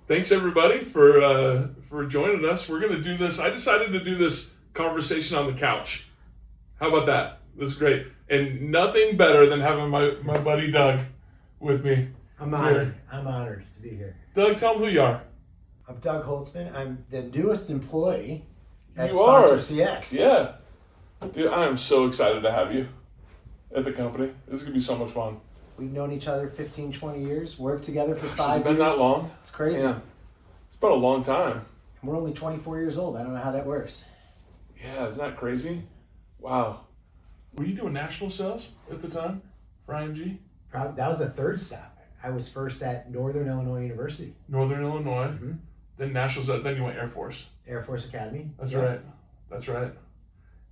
Thanks everybody for joining us. We're gonna do this. I decided to do this conversation on the couch. How about that? This is great, and nothing better than having my buddy Doug with me. I'm honored. I'm honored to be here. Doug, tell them who you are. I'm Doug Holtzman. I'm the newest employee at You are. Sponsor CX. Yeah, dude, I am so excited to have you at the company. This is gonna be so much fun. We've known each other 15, 20 years, worked together for 5 Has years. it been that long? It's crazy. Yeah. It's been a long time. And we're only 24 years old. I don't know how that works. Yeah, isn't that crazy? Wow. Were you doing national sales at the time for IMG? Probably, that was the third stop. I was first at Northern Illinois University, Northern Illinois. Then national sales. Then you went Air Force. Air Force Academy. That's Yep. right. That's right.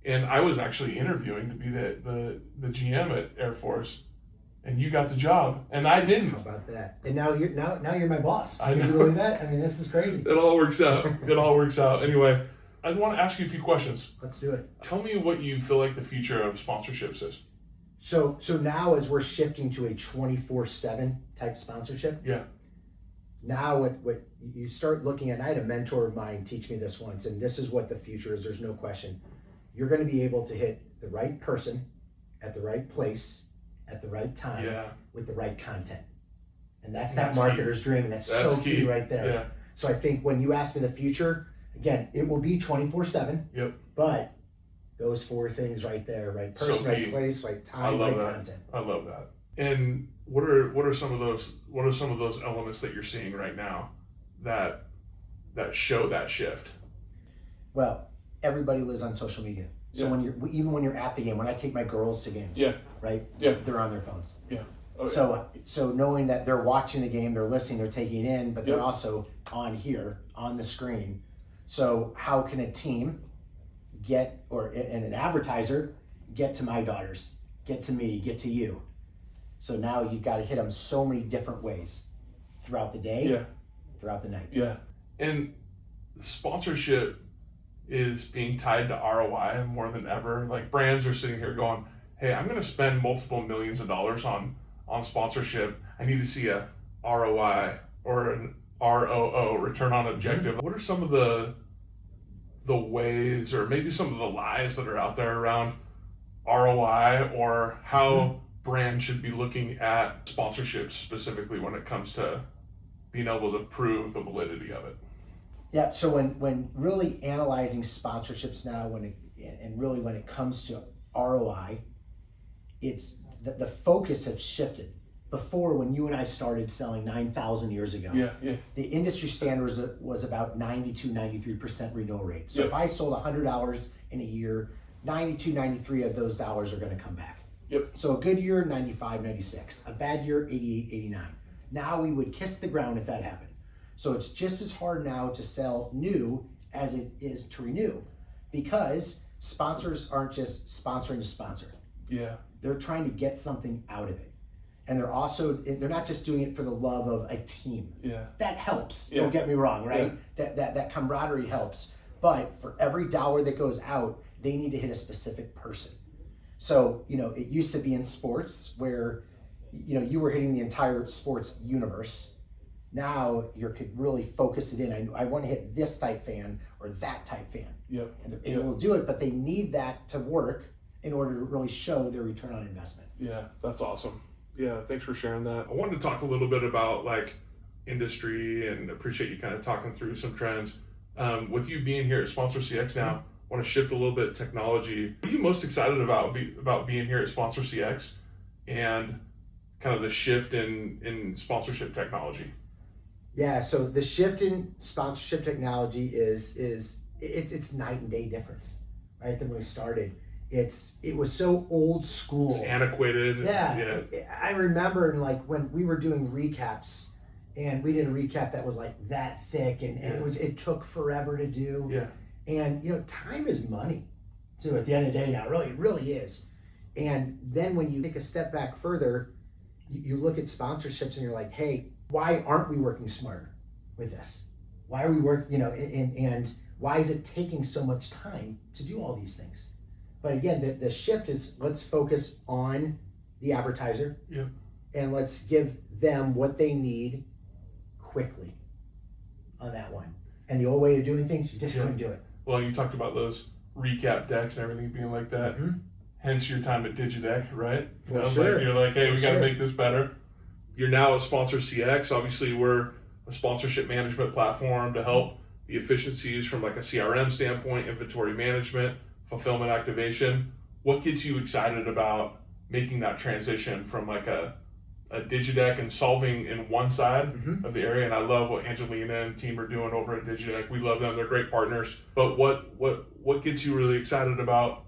And I was actually interviewing to be the GM at Air Force, and you got the job, and I didn't. How about that? And now you're my boss. I Can you know. believe that? I mean, this is crazy. It all works out. It all works out. Anyway, I want to ask you a few questions. Let's do it. Tell me what you feel like the future of sponsorships is. So now as we're shifting to a 24/7 type sponsorship, Yeah. now what you start looking at, I had a mentor of mine teach me this once, and this is what the future is. There's no question. You're going to be able to hit the right person at the right place at the right time Yeah. with the right content. And that's That's that marketer's dream. That's so key right there. Yeah. So I think when you ask me the future, again, it will be 24/7, Yep. but those four things right there, right So person, right key. place, right I time, love right that. content. I love that. And what are some of those elements that you're seeing right now that show that shift? Well, everybody lives on social media. So Yeah. even when you're at the game, when I take my girls to games, Yeah. right? Yeah. They're on their phones. Yeah. Oh, So knowing that they're watching the game, they're listening, they're taking it in, but they're Yep. also on here, on the screen. So how can a team and an advertiser get to my daughters, get to me, get to you? So now you've got to hit them so many different ways throughout the day, Yeah. throughout the night. Yeah. And sponsorship is being tied to ROI more than ever. Like brands are sitting here going, hey, I'm going to spend multiple millions of dollars on sponsorship. I need to see a ROI or an ROO, return on objective. What are some of the ways or maybe some of the lies that are out there around ROI or how brands should be looking at sponsorships specifically when it comes to being able to prove the validity of it? Yeah, so when really analyzing sponsorships now, when it comes to ROI, it's the focus has shifted. Before, when you and I started selling 9,000 years ago, Yeah. the industry standard was about 92, 93% renewal rate. So Yep. if I sold $100 in a year, 92, 93 of those dollars are going to come back. Yep. So a good year, 95, 96. A bad year, 88, 89. Now we would kiss the ground if that happened. So it's just as hard now to sell new as it is to renew, because sponsors aren't just sponsoring to sponsor. Yeah. They're trying to get something out of it. And they're not just doing it for the love of a team. Yeah. That helps. Yeah. Don't get me wrong, right? That camaraderie helps. But for every dollar that goes out, they need to hit a specific person. So, it used to be in sports where, you were hitting the entire sports universe. Now you could really focus it in. I want to hit this type fan or that type fan. Yep. And they're able to do it, but they need that to work in order to really show their return on investment. Yeah, that's awesome. Yeah, thanks for sharing that. I wanted to talk a little bit about industry and appreciate you kind of talking through some trends. With you being here at Sponsor CX now, I want to shift a little bit technology. What are you most excited about being here at Sponsor CX and kind of the shift in sponsorship technology? Yeah, so the shift in sponsorship technology is it's night and day difference, right? Than when we started. It was so old school. It's antiquated. Yeah. I remember when we were doing recaps, and we did a recap that was that thick, and it took forever to do. Yeah. And time is money. So at the end of the day now, really, it really is. And then when you take a step back further, you look at sponsorships and you're like, hey, why aren't we working smarter with this? Why are we and why is it taking so much time to do all these things? But again, the shift is, let's focus on the advertiser. Yep. And let's give them what they need quickly. on that one. And the old way of doing things, you just couldn't do it. Well, you talked about those recap decks and everything being like that. Mm-hmm. Hence your time at Digideck, right? For sure. You're like, hey, we got to sure. make this better. You're now at Sponsor CX. Obviously, we're a sponsorship management platform to help the efficiencies from like a CRM standpoint, inventory management, fulfillment activation. What gets you excited about making that transition from like a Digideck and solving in one side of the area? And I love what Angelina and team are doing over at Digideck. We love them. They're great partners. But what gets you really excited about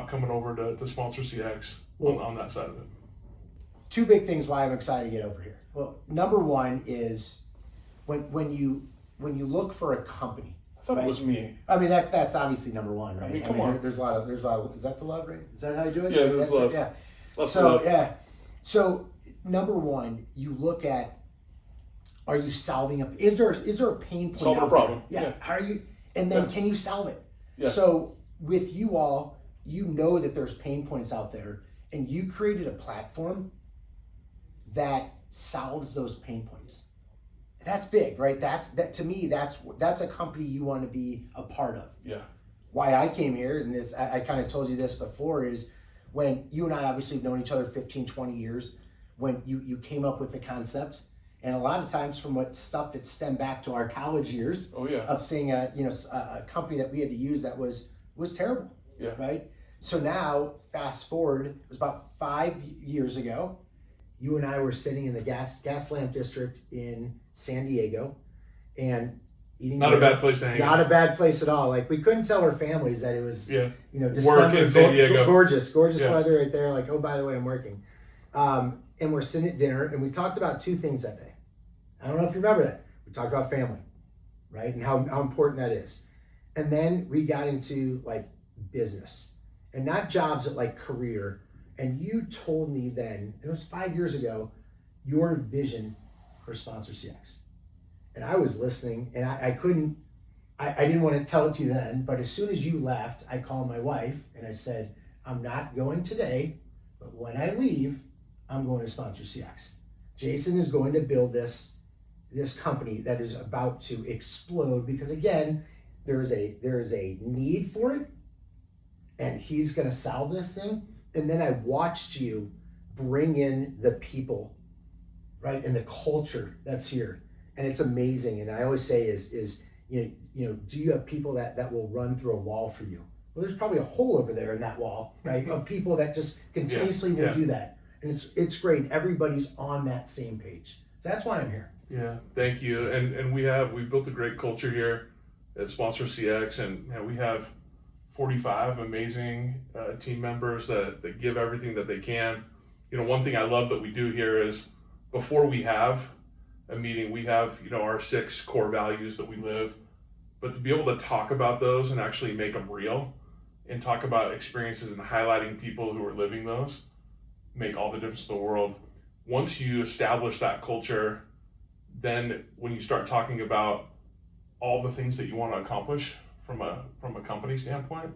coming over to Sponsor CX on that side of it? Two big things why I'm excited to get over here. Well, number one is when you look for a company. I thought it was me. I mean, that's obviously number one, right? I mean, come on. There's a lot of. Is that the love, right? Is that how you do it? Yeah, there's love. Yeah. Lots So of love. yeah. So number one, you look at, are you solving a? Is there a pain point? Solving a out problem. there? Yeah. Yeah. How are you? And then can you solve it? Yeah. So with you all, you know that there's pain points out there, and you created a platform that solves those pain points. That's big, right? That to me, that's a company you want to be a part of. Yeah. Why I came here, and this I kind of told you this before, is when you and I obviously have known each other 15, 20 years, when you came up with the concept, and a lot of times from what stuff that stemmed back to our college years of seeing a company that we had to use that was terrible. Yeah. Right? So now, fast forward, it was about 5 years ago, you and I were sitting in the gas lamp district in San Diego and eating Not a bad place to hang out. Not a bad place at all. Like, we couldn't tell our families that it was December, work in San Diego. gorgeous weather right there. Like, oh, by the way, I'm working. And we're sitting at dinner, and we talked about two things that day. I don't know if you remember that. We talked about family, right? And how important that is. And then we got into like business and not jobs, but like career. And you told me then, it was 5 years ago, your vision for Sponsor CX. And I was listening, and I didn't want to tell it to you then, but as soon as you left, I called my wife and I said, I'm not going today, but when I leave, I'm going to Sponsor CX. Jason is going to build this company that is about to explode, because again, there is a need for it, and he's going to solve this thing. And then I watched you bring in the people, right, and the culture that's here, and it's amazing. And I always say is do you have people that will run through a wall for you? Well, there's probably a hole over there in that wall, right, of people that just continuously will do that, and it's great. Everybody's on that same page, so that's why I'm here. Yeah, thank you. And we've built a great culture here at Sponsor CX, and we have 45 amazing team members that give everything that they can. One thing I love that we do here is before we have a meeting, we have our 6 core values that we live, but to be able to talk about those and actually make them real and talk about experiences and highlighting people who are living those make all the difference in the world. Once you establish that culture, then when you start talking about all the things that you want to accomplish from a company standpoint,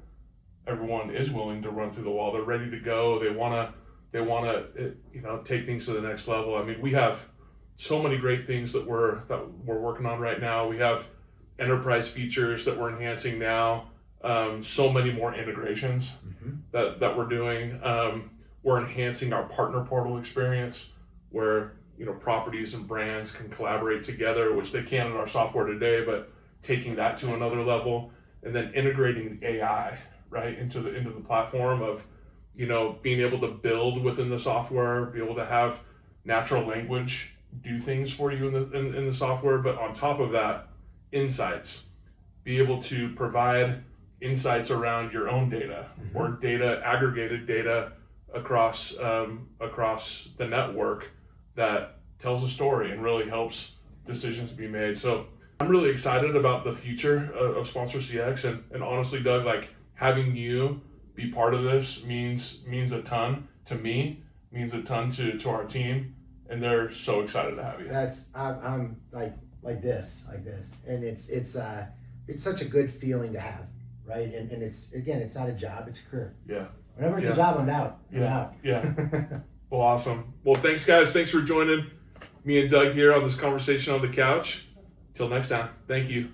everyone is willing to run through the wall. They're ready to go. They want to take things to the next level. I mean, we have so many great things that we're working on right now. We have enterprise features that we're enhancing now. So many more integrations that we're doing. We're enhancing our partner portal experience, where properties and brands can collaborate together, which they can in our software today, but taking that to another level, and then integrating AI right into the platform of being able to build within the software, be able to have natural language do things for you in the software, but on top of that, insights, be able to provide insights around your own data or aggregated data across the network that tells a story and really helps decisions be made. So I'm really excited about the future of Sponsor CX, and honestly, Doug, like having you be part of this means a ton to me, means a ton to our team, and they're so excited to have you. I'm like this, and it's such a good feeling to have, right? And it's not a job, it's a career. Yeah. Whenever it's a job, I'm out. I'm out. Yeah. Well, awesome. Well, thanks, guys. Thanks for joining me and Doug here on this conversation on the couch. Till next time, thank you.